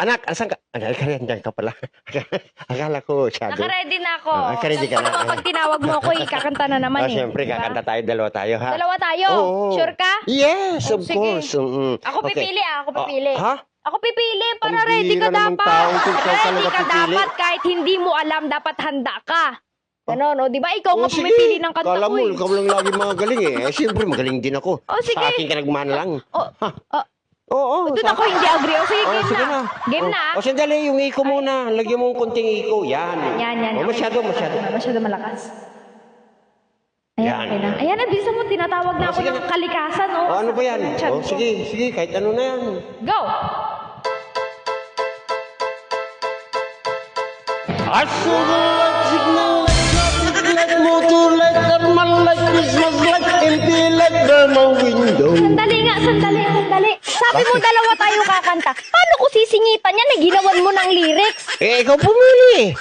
Anak, asan ka? Anak, nandiyan ka pala. Akala ko, shadow. Naka-ready na ako. Naka-ready ka na. Pag tinawag mo ako, kakanta na naman eh. Siyempre, Diba? kakanta tayo, dalawa tayo, ha? Dalawa tayo. Oo. Sure ka? Yes, Oh, of sige. course. Ako pipili Ako pipili. Ha? Ako pipili para Ang ready ka bihira naman dapat. taong ikaw Ready talaga ka pipili. dapat kahit hindi mo alam, dapat handa ka. Ano, no? Di ba ikaw nga sige. pumipili ng kanta Kala ko mo, eh. ikaw lang lagi magaling eh. Siyempre, magaling din ako. Oh, sige. Sa akin ka nagmana lang. Oh, Oo. doon ako hindi agree. O sige, game sige na. Game na. O sandali, yung iko muna. Lagyan mo ng konting iko. Yan. Yan. Masyado. Masyado malakas. Ayan, Yan. okay na. Ayan, bilisan mo, tinatawag na ako sige ng na. kalikasan, oh. Ano ba yan? Chat ko. Sige, kahit ano na yan. Go! I saw the light signal like traffic light, motor light, thermal light, Christmas light, MP light, burn my window. Sandali. Sabi mo dalawa tayo kakanta. Paano ko sisingitan yan? Ginawan mo ng lyrics. Ikaw pumili.